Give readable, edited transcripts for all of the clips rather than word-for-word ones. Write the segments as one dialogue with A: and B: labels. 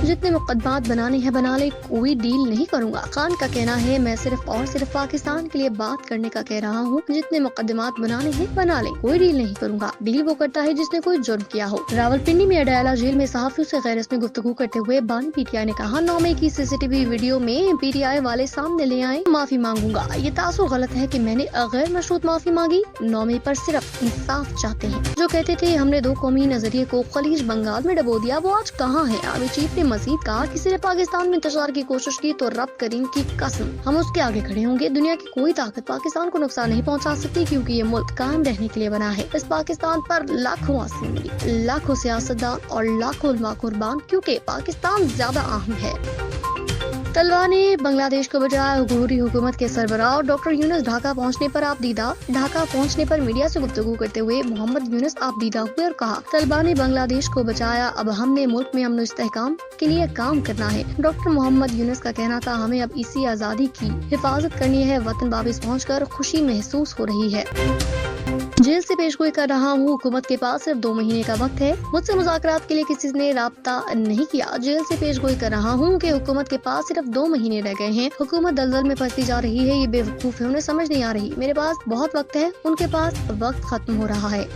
A: जितने मुकदमात बनाने हैं बना ले, कोई डील नहीं करूँगा। खान का कहना है, मैं सिर्फ और सिर्फ पाकिस्तान के लिए बात करने का कह रहा हूँ। जितने मुकदमात बनाने हैं बना ले, कोई डील नहीं करूँगा। डील वो करता है जिसने कोई जुर्म किया हो। रावलपिंडी में अडयाला जेल में सहाफियों से गैर रस्मी गुफ्तगू करते हुए बानी पीटीआई ने कहा, 9 मई की सीसीटीवी वीडियो में पीटीआई वाले सामने ले आए, माफी मांगूंगा। ये तासुर गलत है कि मैंने गैर मशरूत माफी मांगी। 9 मई पर सिर्फ इंसाफ चाहते हैं। जो कहते थे हमने 2 कौमी नजरिए को खलीज बंगाल में डबो दिया, वो आज कहाँ है? आर्मी चीफ ने मजीद कहा, किसी ने पाकिस्तान में इंतजार की कोशिश की तो रब करीम की कसम हम उसके आगे खड़े होंगे। दुनिया की कोई ताकत पाकिस्तान को नुकसान नहीं पहुंचा सकती, क्योंकि ये मुल्क कायम रहने के लिए बना है। इस पाकिस्तान पर लाखों आंसू मिली, लाखों सियासतदान और लाखों उलमा कुर्बान, क्योंकि पाकिस्तान ज्यादा अहम है। तलवा ने बांग्लादेश को बचाया। हुकूमती हुकूमत के सरबराह डॉक्टर यूनुस ढाका पहुंचने पर आपदीदा। ढाका पहुंचने पर मीडिया से गुफ्तगू करते हुए मोहम्मद यूनुस आपदीदा हुए और कहा, तलबा ने बांग्लादेश को बचाया, अब हमने मुल्क में अमन इस्तेहकाम के लिए काम करना है। डॉक्टर मोहम्मद यूनुस का कहना था, हमें अब इसी आज़ादी की हिफाजत करनी है। वतन वापस पहुँचकर खुशी महसूस हो रही है। जेल से पेशगोई कर रहा हूँ। हुकूमत के पास सिर्फ 2 महीने का वक्त है। मुझसे मुज़ाकरात के लिए किसी ने राब्ता नहीं किया। जेल से पेशगोई कर रहा हूँ कि हुकूमत के पास सिर्फ 2 महीने रह गए हैं। हुकूमत दलदल में फंसती जा रही है। ये बेवकूफ है, उन्हें समझ नहीं आ रही। मेरे पास बहुत वक्त है, उनके पास वक्त खत्म हो रहा है।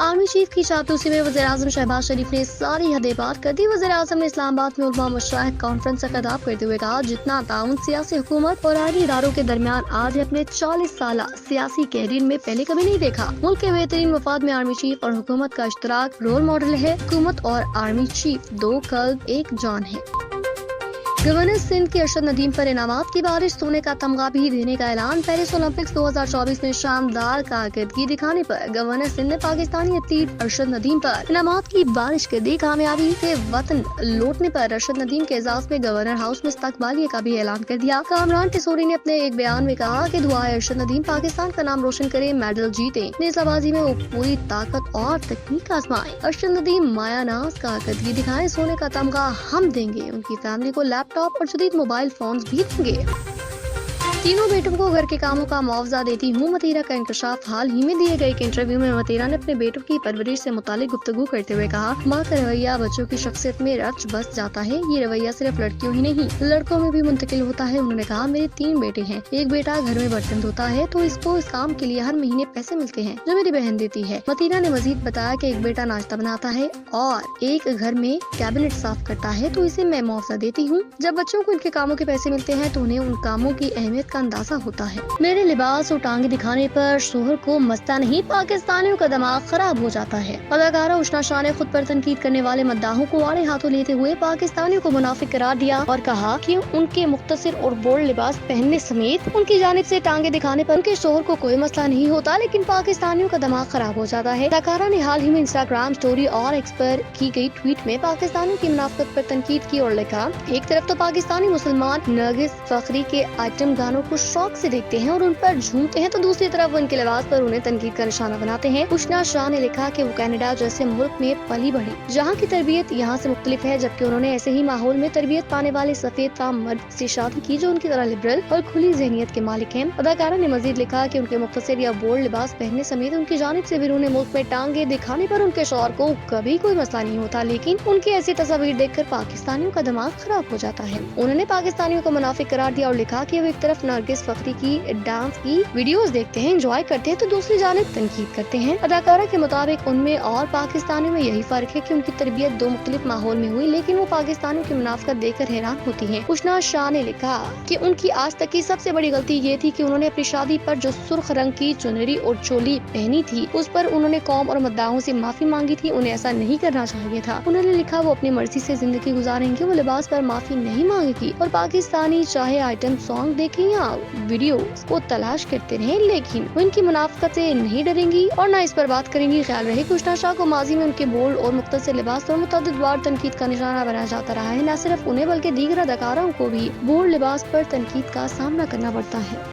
A: आर्मी चीफ की चापलूसी में वज़ीर-ए-आज़म शहबाज शरीफ ने सारी हदें पार कर दी। वज़ीर-ए-आज़म ने इस्लामाबाद में उलमा मुशाहिद कॉन्फ्रेंस से खिताब करते हुए कहा, जितना ताउन सियासी हुकूमत और आर्मी इदारों के दरमियान आज अपने 40 साल सियासी कैरियर में पहले कभी नहीं देखा। मुल्क के बेहतरीन मफाद में आर्मी चीफ और हुकूमत का इश्तराक रोल मॉडल है। हुकूमत और आर्मी चीफ 2 कल्ब एक जान है। गवर्नर सिंध के अरशद नदीम पर इनामात की बारिश, सोने का तमगा भी देने का ऐलान। पेरिस ओलंपिक्स 2024 में शानदार कारकर्दगी दिखाने पर गवर्नर सिंध ने पाकिस्तानी एथलीट अरशद नदीम पर इनामात की बारिश कर दी। कामयाबी से वतन लौटने पर अरशद नदीम के एजाज में गवर्नर हाउस में इस्तकबालिये का भी ऐलान कर दिया। कामरान टिसोरी ने अपने एक बयान में कहा कि दुआ अरशद नदीम पाकिस्तान का नाम रोशन करे, मेडल जीते। नेज़ाबाजी में वो पूरी ताकत और तकनीक आजमाए। अरशद नदीम मायानाज कारकर्दगी दिखाए, सोने का तमगा हम देंगे। उनकी फैमिली को लैपटॉप और जदीद मोबाइल फोन्स भी देंगे। तीनों बेटों को घर के कामों का मुआवजा देती हूँ। मतीरा का इंकशाफ। हाल ही में दिए गए एक इंटरव्यू में मतीरा ने अपने बेटों की परवरिश से मुतालिक गुफ्तगू करते हुए कहा, माँ का रवैया बच्चों की शख्सियत में रच बस जाता है। ये रवैया सिर्फ लड़कियों ही नहीं लड़कों में भी मुंतकिल होता है। उन्होंने कहा, मेरे 3 बेटे हैं। एक बेटा घर में बर्तन धोता है तो इसको इस काम के लिए हर महीने पैसे मिलते हैं जो मेरी बहन देती है। मतीरा ने मजीद बताया कि एक बेटा नाश्ता बनाता है और एक घर में कैबिनेट साफ करता है तो इसे मैं मुआवजा देती हूँ। जब बच्चों को इनके कामों के पैसे मिलते हैं तो उन्हें उन कामों की अहमियत का अंदाजा होता है। मेरे लिबास और टांगे दिखाने पर शोहर को मस्ता नहीं, पाकिस्तानियों का दिमाग खराब हो जाता है। अदाकारा उष्ना शाह ने खुद पर तनकीद करने वाले मद्दाहों को आड़े हाथों लेते हुए पाकिस्तानियों को मुनाफिक करार दिया और कहा कि उनके मुख्तसर और बोल्ड लिबास पहनने समेत उनकी जानिब से टांगे दिखाने पर उनके शोहर को कोई मसला नहीं होता, लेकिन पाकिस्तानियों का दिमाग खराब हो जाता है। अदाकारा ने हाल ही में इंस्टाग्राम स्टोरी और एक्स पर की गई ट्वीट में पाकिस्तानियों की मुनाफिकत पर तनकीद की और लिखा, एक तरफ तो पाकिस्तानी मुसलमान नरगिस फखरी के आइटम गानों को शौक से देखते हैं और उन पर झूमते हैं, तो दूसरी तरफ उनके लिबास पर उन्हें तनकीद का निशाना बनाते हैं। उष्ना शाह ने लिखा कि वो कनाडा जैसे मुल्क में पली बढ़ी जहाँ की तरबियत यहाँ से मुख्तलिफ है, जबकि उन्होंने ऐसे ही माहौल में तरबियत पाने वाले सफेद काम मर्द से शादी की जो उनकी तरह लिबरल और खुली जहनियत के मालिक हैं। अदाकारा ने मजीद लिखा कि उनके मुख्तसर या बोल्ड लिबास पहनने समेत उनकी जानिब से बैरून मुल्क में टांगे दिखाने पर उनके शौहर को कभी कोई मसला नहीं होता, लेकिन उनकी ऐसी तस्वीर देखकर पाकिस्तानियों का दिमाग खराब हो जाता है। उन्होंने पाकिस्तानियों को मुनाफिक करार दिया और लिखा कि वो एक तरफ नरगिस फखरी की डांस की वीडियोस देखते हैं, एंजॉय करते हैं, तो दूसरी जानिब तनकीद करते हैं। अदाकारा के मुताबिक उनमें और पाकिस्तानियों में यही फर्क है कि उनकी तरबियत 2 मुख्तलिफ माहौल में हुई, लेकिन वो पाकिस्तानियों की मुनाफिकत देखकर हैरान होती हैं। उष्ना शाह ने लिखा कि उनकी आज तक की सबसे बड़ी गलती ये थी कि उन्होंने अपनी शादी पर जो सुर्ख रंग की चुनरी और चोली पहनी थी उस पर उन्होंने कौम और मद्दाहों से माफी मांगी थी। उन्हें ऐसा नहीं करना चाहिए था। उन्होंने लिखा वो अपनी मर्जी से जिंदगी गुजारेंगे, वो लिबास पर माफी नहीं मांगेगी और पाकिस्तानी चाहे आइटम सॉन्ग देखें या वीडियो को तलाश करते रहे, लेकिन वो इनकी मुनाफिकत से नहीं डरेंगी और न इस पर बात करेंगी। ख्याल रहे कि उष्ना शाह को माजी में उनके बोल्ड और मुख्तसर लिबास पर मुतअद्दिद बार तनकीद का निशाना बनाया जाता रहा है। न सिर्फ उन्हें बल्कि दीगर अदाकारों को भी बोल्ड लिबास पर तनकीद का सामना करना पड़ता है।